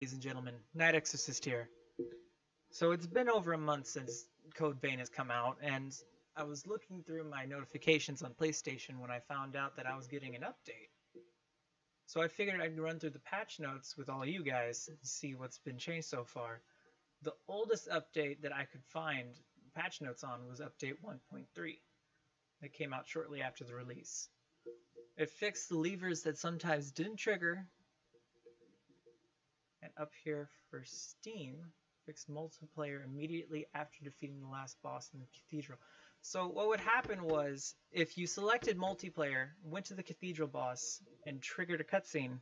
Ladies and gentlemen, Night Exorcist here. So it's been over a month since Code Vein has come out, and I was looking through my notifications on PlayStation when I found out that I was getting an update. So I figured I'd run through the patch notes with all of you guys and see what's been changed so far. The oldest update that I could find patch notes on was update 1.3 that came out shortly after the release. It fixed the levers that sometimes didn't trigger, and up here for Steam, fixed multiplayer immediately after defeating the last boss in the cathedral. So what would happen was, if you selected multiplayer, went to the cathedral boss, and triggered a cutscene,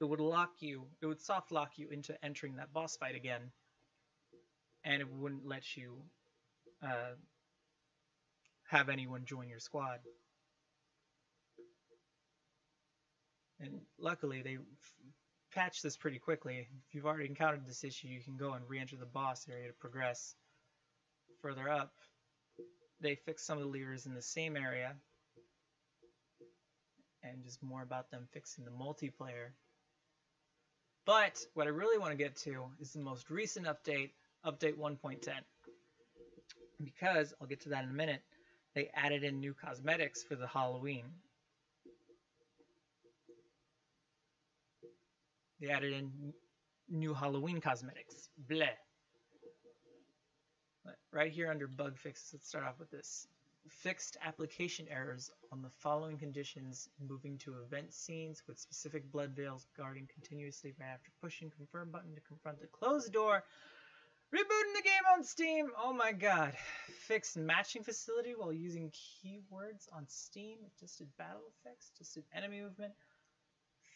it would soft lock you into entering that boss fight again, and it wouldn't let you have anyone join your squad. And luckily, they patched this pretty quickly. If you've already encountered this issue, you can go and re-enter the boss area to progress. Further up, they fixed some of the levers in the same area, and just more about them fixing the multiplayer. But what I really want to get to is the most recent update, update 1.10. Because, I'll get to that in a minute, they added in new cosmetics for the Halloween. They added in new Halloween cosmetics. Bleh. Right here under bug fixes, let's start off with this. Fixed application errors on the following conditions: moving to event scenes with specific blood veils guarding continuously right after pushing confirm button to confront the closed door. Rebooting the game on Steam! Oh my god. Fixed matching facility while using keywords on Steam. Adjusted battle effects. Adjusted enemy movement.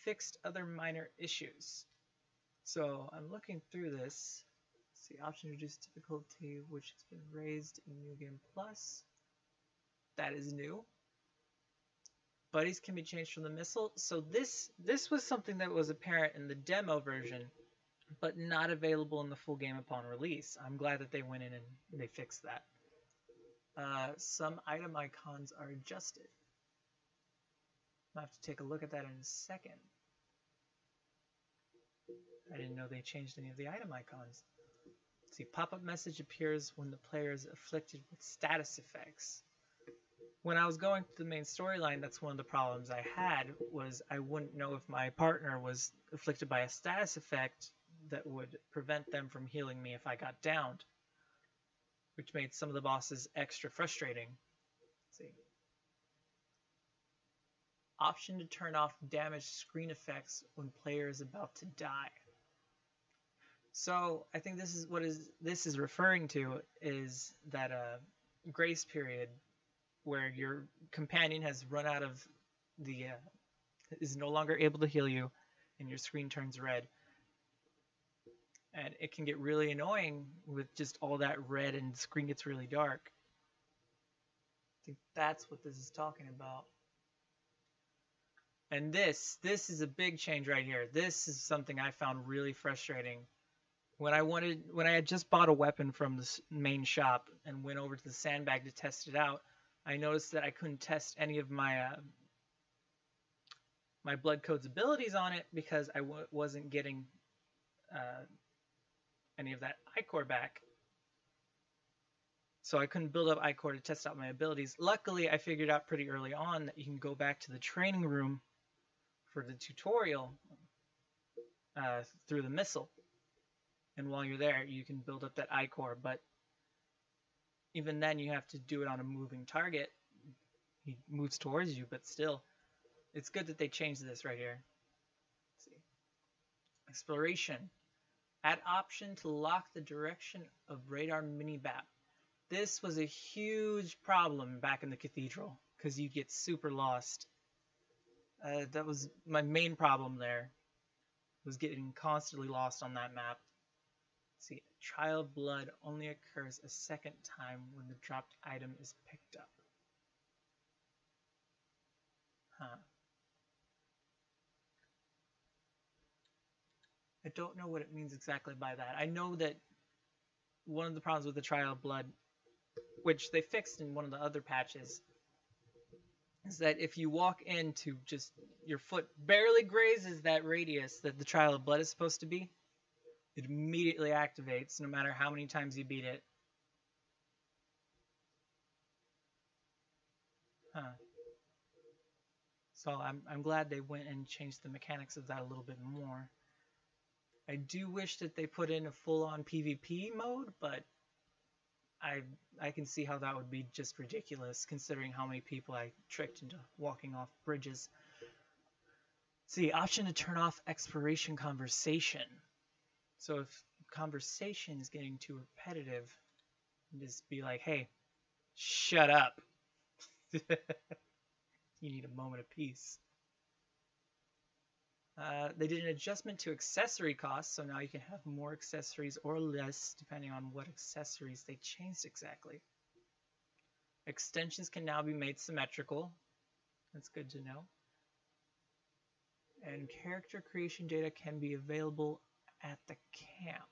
Fixed other minor issues. So I'm looking through this. See, option to reduce difficulty, which has been raised in New Game Plus. That is new. Buddies can be changed from the missile. So this was something that was apparent in the demo version, but not available in the full game upon release. I'm glad that they went in and they fixed that. Some item icons are adjusted. I'll have to take a look at that in a second. I didn't know they changed any of the item icons. Let's see, pop-up message appears when the player is afflicted with status effects. When I was going through the main storyline, that's one of the problems I had, was I wouldn't know if my partner was afflicted by a status effect that would prevent them from healing me if I got downed, which made some of the bosses extra frustrating. Let's see. Option to turn off damage screen effects when player is about to die. So I think this is what this is referring to, is that grace period where your companion has run out of the is no longer able to heal you, and your screen turns red. And it can get really annoying with just all that red and the screen gets really dark. I think that's what this is talking about. And this is a big change right here. This is something I found really frustrating. When I had just bought a weapon from the main shop and went over to the sandbag to test it out, I noticed that I couldn't test any of my my blood code's abilities on it because I wasn't getting any of that ichor back. So I couldn't build up ichor to test out my abilities. Luckily, I figured out pretty early on that you can go back to the training room for the tutorial through the missile. And while you're there, you can build up that ichor, but even then you have to do it on a moving target. He moves towards you, but still, it's good that they changed this right here. Let's see. Exploration. Add option to lock the direction of radar mini-map. This was a huge problem back in the cathedral, because you'd get super lost. That was my main problem there, was getting constantly lost on that map. See, Trial of Blood only occurs a second time when the dropped item is picked up. Huh. I don't know what it means exactly by that. I know that one of the problems with the Trial of Blood, which they fixed in one of the other patches, is that if you walk into just your foot barely grazes that radius that the Trial of Blood is supposed to be, It immediately activates no matter how many times you beat it. Huh. So I'm glad they went and changed the mechanics of that a little bit more. I do wish that they put in a full-on PvP mode, but I can see how that would be just ridiculous considering how many people I tricked into walking off bridges. See, option to turn off exploration conversation. So if conversation is getting too repetitive, just be like, hey, shut up. You need a moment of peace. They did an adjustment to accessory costs, so now you can have more accessories or less depending on what accessories they changed exactly. Extensions can now be made symmetrical. That's good to know. And character creation data can be available at the camp.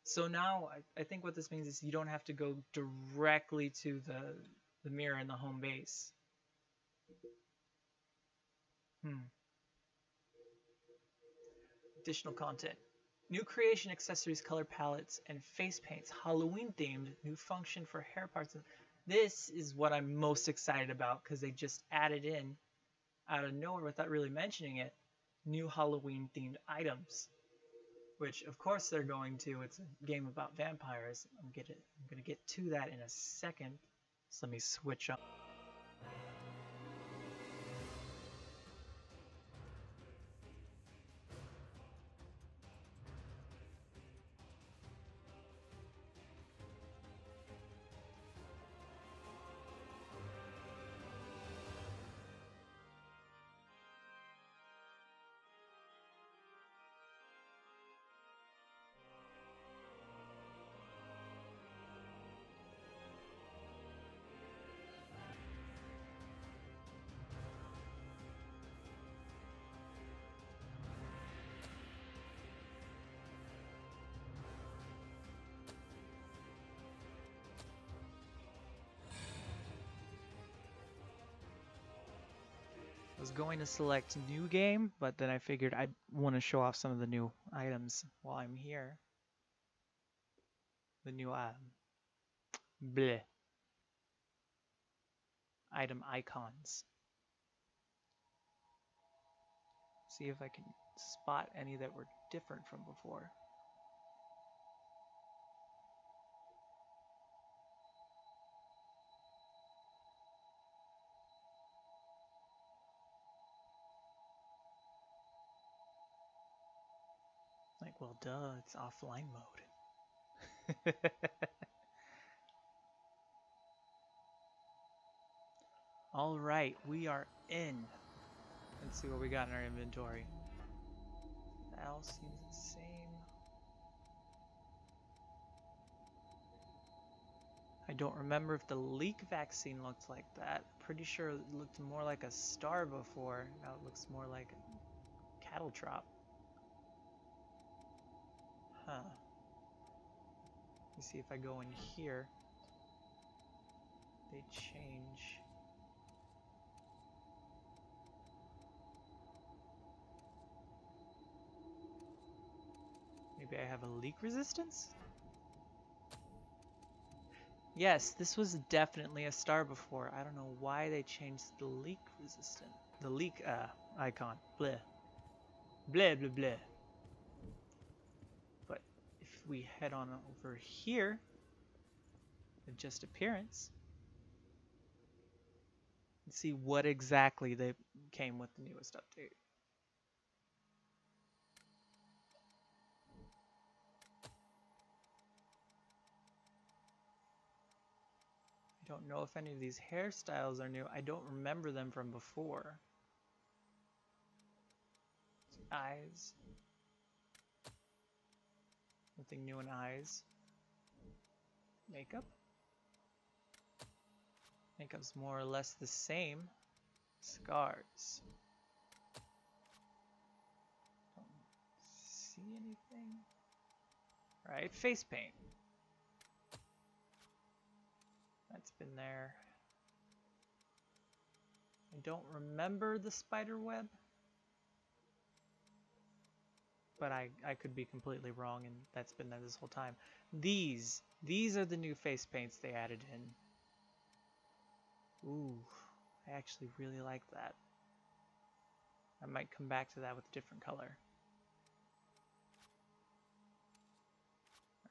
So now I think what this means is you don't have to go directly to the mirror in the home base. Additional content. New creation accessories, color palettes, and face paints. Halloween themed. New function for hair parts. This is what I'm most excited about because they just added in, out of nowhere without really mentioning it, new Halloween themed items. Which of course they're going to. It's a game about vampires. I'm gonna get to that in a second. So let me switch on. I was going to select new game, but then I figured I'd want to show off some of the new items while I'm here. The new bleh, item icons. See if I can spot any that were different from before. Like, well, duh, it's offline mode. All right, we are in. Let's see what we got in our inventory. That all seems the same. I don't remember if the leak vaccine looked like that. Pretty sure it looked more like a star before. Now it looks more like a cattle trop. Huh. Let me see if I go in here. They change. Maybe I have a leak resistance? Yes, this was definitely a star before. I don't know why they changed the leak resistant. The leak icon. Bleh. Bleh, bleh, bleh. But if we head on over here, adjust appearance, and see what exactly they came with the newest update. I don't know if any of these hairstyles are new. I don't remember them from before. Eyes. Nothing new in eyes. Makeup. Makeup's more or less the same. Scars. Don't see anything. Alright, face paint. That's been there. I don't remember the spider web. but I could be completely wrong, and that's been there this whole time. These are the new face paints they added in. Ooh, I actually really like that. I might come back to that with a different color.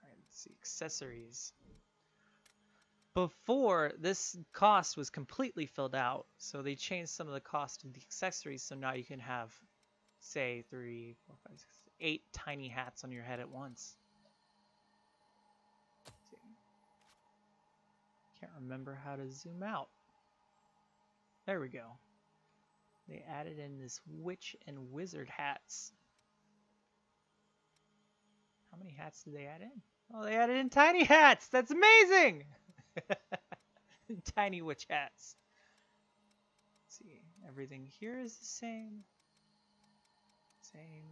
Alright, let's see. Accessories. Before, this cost was completely filled out, so they changed some of the cost of the accessories, so now you can have, say, 3, 4, 5, 6, 8 tiny hats on your head at once. Can't remember how to zoom out. There we go. They added in this witch and wizard hats. How many hats did they add in? Oh, they added in tiny hats! That's amazing! Tiny witch hats. Let's see, everything here is the same. Same.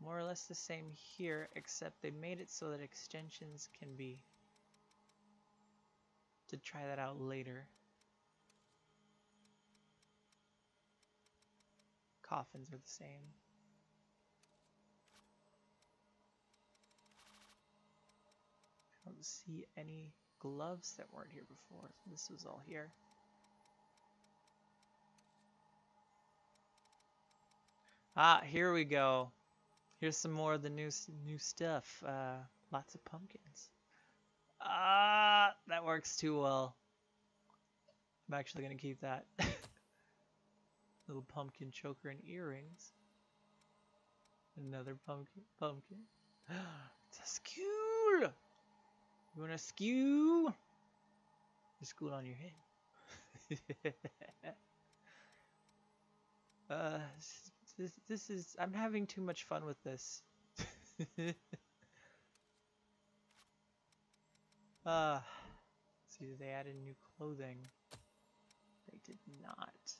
More or less the same here, except they made it so that extensions can be... to try that out later. Coffins are the same. I don't see any gloves that weren't here before. This was all here. Ah, here we go. Here's some more of the new stuff. Lots of pumpkins. Ah, that works too well. I'm actually gonna keep that. Little pumpkin choker and earrings. Another pumpkin. It's a skewel. You want a skew? Just school on your head. This is. I'm having too much fun with this. See, they added new clothing. They did not.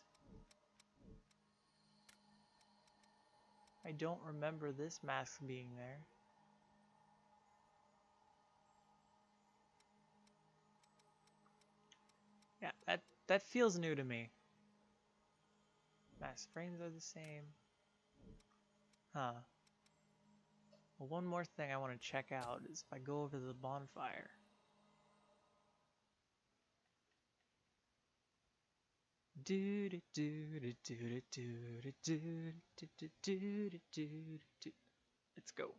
I don't remember this mask being there. Yeah, that feels new to me. Mask frames are the same. Huh. Well, one more thing I want to check out is if I go over to the bonfire. Let's go.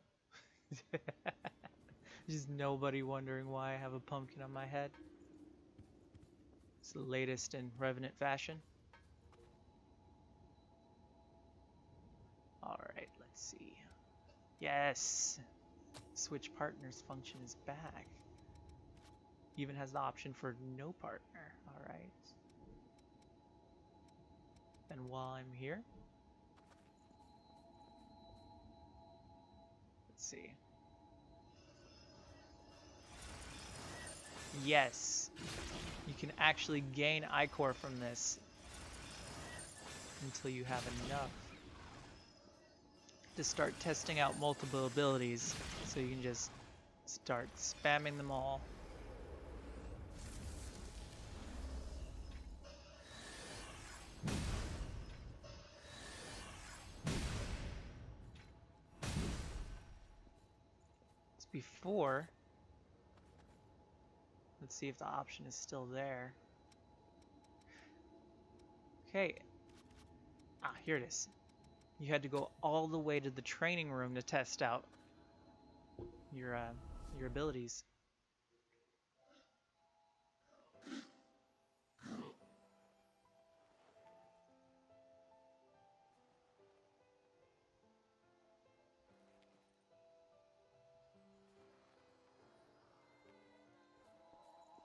Just nobody wondering why I have a pumpkin on my head. It's the latest in Revenant fashion. Alright, let's see. Yes! Switch partners function is back. Even has the option for no partner. Alright. And while I'm here, let's see. Yes! You can actually gain Ichor from this until you have enough to start testing out multiple abilities, so you can just start spamming them all. It's before. Let's see if the option is still there. Okay. Ah, here it is. You had to go all the way to the training room to test out your abilities.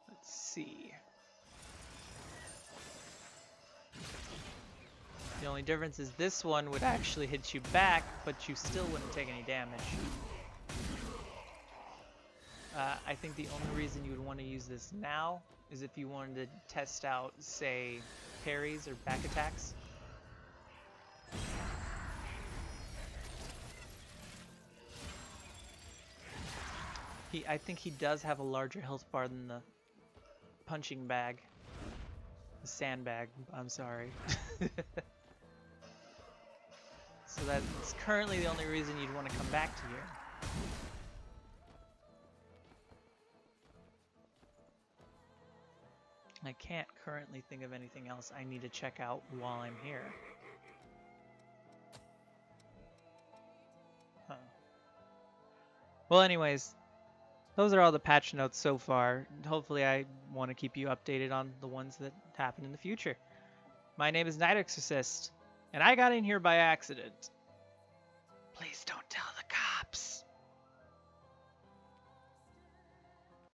Let's see. The only difference is this one would actually hit you back, but you still wouldn't take any damage. I think the only reason you would want to use this now is if you wanted to test out, say, parries or back attacks. I think he does have a larger health bar than the punching bag. The sandbag, I'm sorry. So that's currently the only reason you'd want to come back to here. I can't currently think of anything else I need to check out while I'm here. Huh. Well, anyways, those are all the patch notes so far. Hopefully I want to keep you updated on the ones that happen in the future. My name is Night Exorcist, and I got in here by accident. Please don't tell the cops.